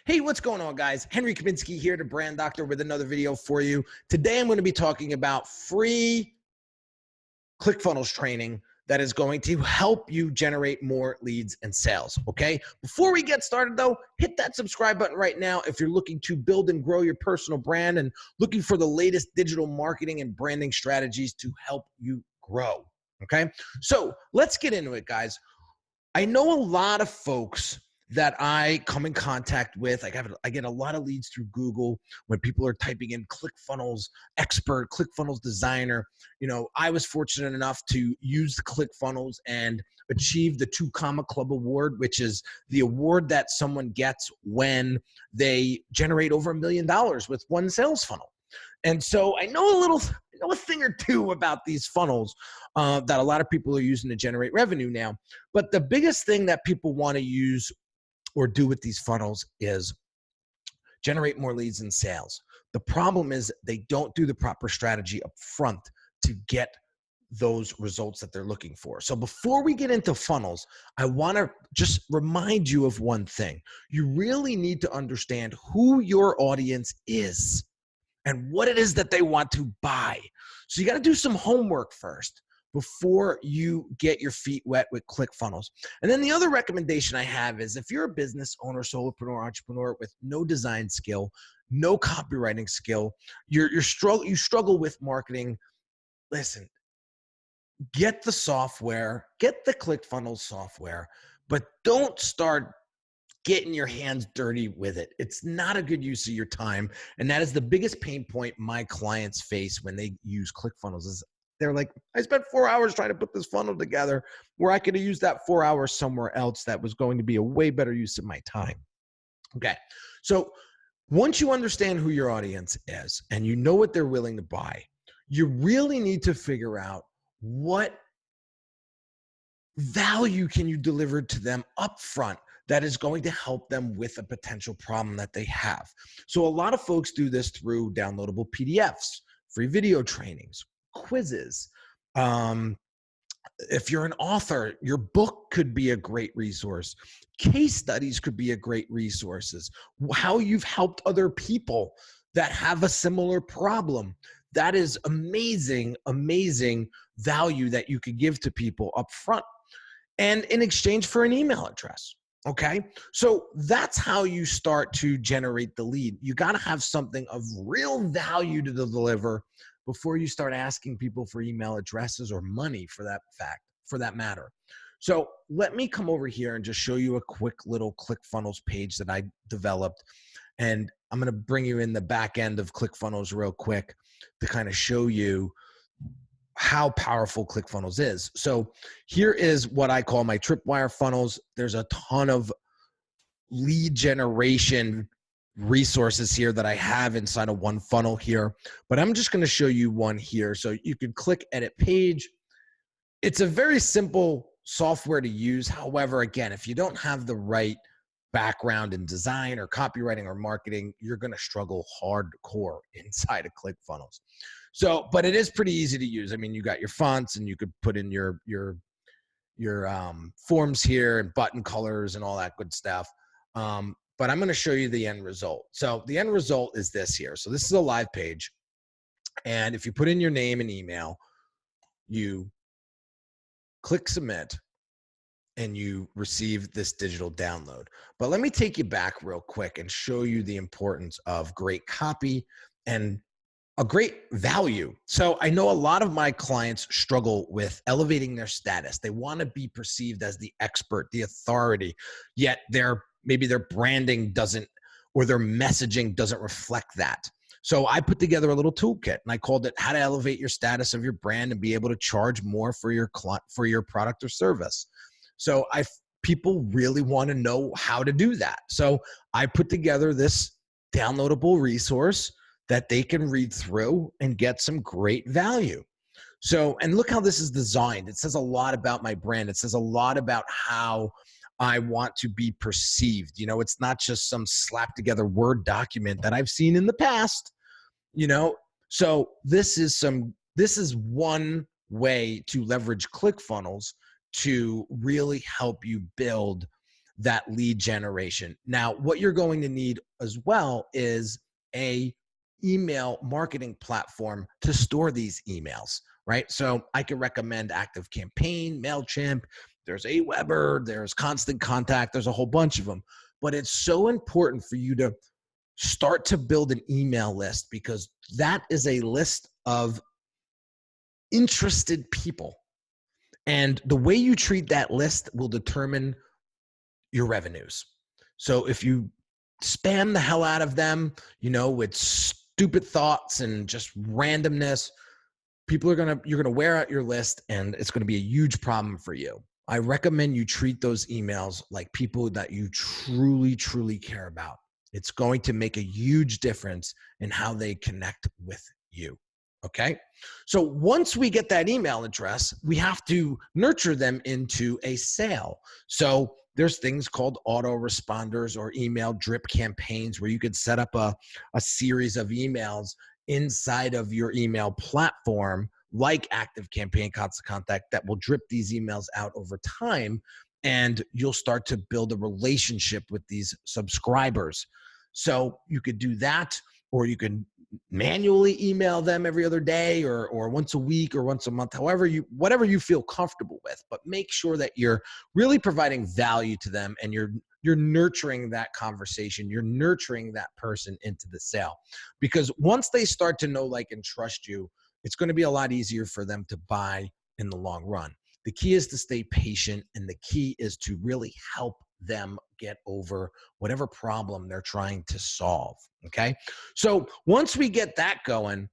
Hey, what's going on, guys? Henry Kaminski here, the Brand Doctor, with another video for you. Today, I'm going to be talking about free ClickFunnels training that is going to help you generate more leads and sales, okay? Before we get started, though, hit that subscribe button right now if you're looking to build and grow your personal brand and looking for the latest digital marketing and branding strategies to help you grow, okay? So let's get into it, guys. I know a lot of folks that I come in contact with. I get a lot of leads through Google when people are typing in ClickFunnels expert, ClickFunnels designer. You know, I was fortunate enough to use the ClickFunnels and achieve the 2 Comma Club Award, which is the award that someone gets when they generate over $1 million with one sales funnel. And so I know a thing or two about these funnels that a lot of people are using to generate revenue now. But the biggest thing that people want to use or do with these funnels is generate more leads and sales. The problem is they don't do the proper strategy up front to get those results that they're looking for. So before we get into funnels, I want to just remind you of one thing. You really need to understand who your audience is and what it is that they want to buy. So you got to do some homework first before you get your feet wet with ClickFunnels. And then the other recommendation I have is if you're a business owner, solopreneur, entrepreneur with no design skill, no copywriting skill, you struggle with marketing, listen, get the software, get the ClickFunnels software, but don't start getting your hands dirty with it. It's not a good use of your time. And that is the biggest pain point my clients face when they use ClickFunnels is they're like, I spent 4 hours trying to put this funnel together where I could have used that 4 hours somewhere else that was going to be a way better use of my time. Okay. So once you understand who your audience is and you know what they're willing to buy, you really need to figure out what value can you deliver to them upfront that is going to help them with a potential problem that they have. So a lot of folks do this through downloadable PDFs, free video trainings, quizzes. If you're an author, your book could be a great resource. Case studies could be a great resource. How you've helped other people that have a similar problem. That is amazing, amazing value that you could give to people up front and in exchange for an email address. Okay, so that's how you start to generate the lead. You got to have something of real value to deliver before you start asking people for email addresses or money for that matter. So let me come over here and just show you a quick little ClickFunnels page that I developed. And I'm going to bring you in the back end of ClickFunnels real quick to kind of show you how powerful ClickFunnels is. So here is what I call my tripwire funnels. There's a ton of lead generation resources here that I have inside of one funnel here, but I'm just going to show you one here. So you can click edit page. It's a very simple software to use. However, again, if you don't have the right background in design or copywriting or marketing, you're going to struggle hardcore inside of ClickFunnels. So, but it is pretty easy to use. I mean, you got your fonts and you could put in your forms here and button colors and all that good stuff. But I'm going to show you the end result. So the end result is this here. So this is a live page. And if you put in your name and email, you click submit and you receive this digital download. But let me take you back real quick and show you the importance of great copy and a great value. So I know a lot of my clients struggle with elevating their status. They want to be perceived as the expert, the authority, yet maybe their branding doesn't, or their messaging doesn't reflect that. So I put together a little toolkit and I called it How to Elevate Your Status of Your Brand and Be Able to Charge More for your product or service. So people really want to know how to do that. So I put together this downloadable resource that they can read through and get some great value. So, and look how this is designed. It says a lot about my brand. It says a lot about how I want to be perceived. You know, it's not just some slapped together Word document that I've seen in the past, you know. So this is one way to leverage ClickFunnels to really help you build that lead generation. Now, what you're going to need as well is a email marketing platform to store these emails, right? So I could recommend ActiveCampaign, MailChimp, there's Aweber, there's Constant Contact, there's a whole bunch of them. But it's so important for you to start to build an email list, because that is a list of interested people. And the way you treat that list will determine your revenues. So if you spam the hell out of them, with stupid thoughts and just randomness, you're gonna wear out your list, and it's gonna be a huge problem for you. I recommend you treat those emails like people that you truly, truly care about. It's going to make a huge difference in how they connect with you. Okay. So once we get that email address, we have to nurture them into a sale. So there's things called autoresponders or email drip campaigns, where you could set up a series of emails inside of your email platform, like ActiveCampaign, Constant Contact, that will drip these emails out over time. And you'll start to build a relationship with these subscribers. So you could do that, or you can manually email them every other day, or once a week or once a month, whatever you feel comfortable with. But make sure that you're really providing value to them, and you're nurturing that conversation. You're nurturing that person into the sale, because once they start to know, like, and trust you, it's going to be a lot easier for them to buy in the long run. The key is to stay patient, and the key is to really help them get over whatever problem they're trying to solve. Okay. So once we get that going,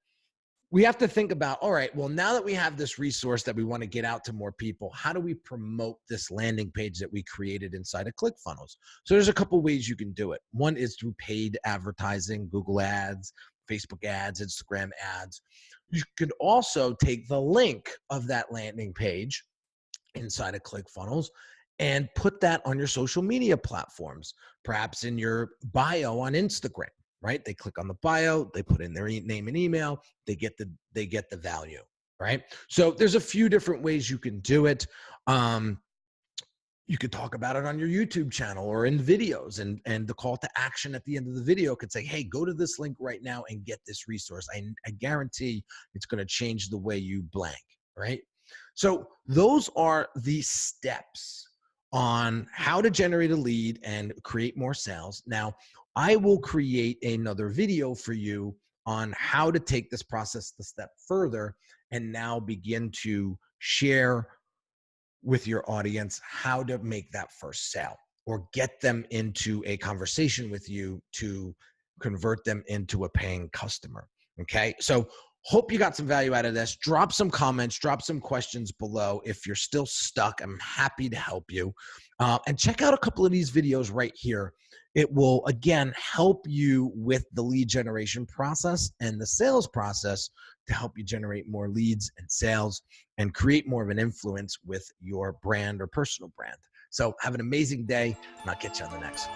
we have to think about, all right, well, now that we have this resource that we want to get out to more people, how do we promote this landing page that we created inside of ClickFunnels? So there's a couple ways you can do it. One is through paid advertising, Google ads, Facebook ads, Instagram ads. You could also take the link of that landing page inside of ClickFunnels and put that on your social media platforms, perhaps in your bio on Instagram, right? They click on the bio, they put in their name and email, they get the value, right? So there's a few different ways you can do it. You could talk about it on your YouTube channel or in videos, and the call to action at the end of the video could say, hey, go to this link right now and get this resource. I guarantee it's going to change the way you blank, right? So those are the steps on how to generate a lead and create more sales. Now, I will create another video for you on how to take this process a step further and now begin to share with your audience how to make that first sale, or get them into a conversation with you to convert them into a paying customer. Okay. So hope you got some value out of this. Drop some comments, drop some questions below. If you're still stuck, I'm happy to help you. And check out a couple of these videos right here. It will, again, help you with the lead generation process and the sales process to help you generate more leads and sales and create more of an influence with your brand or personal brand. So have an amazing day, and I'll catch you on the next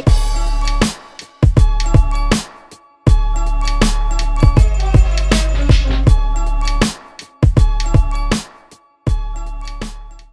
one.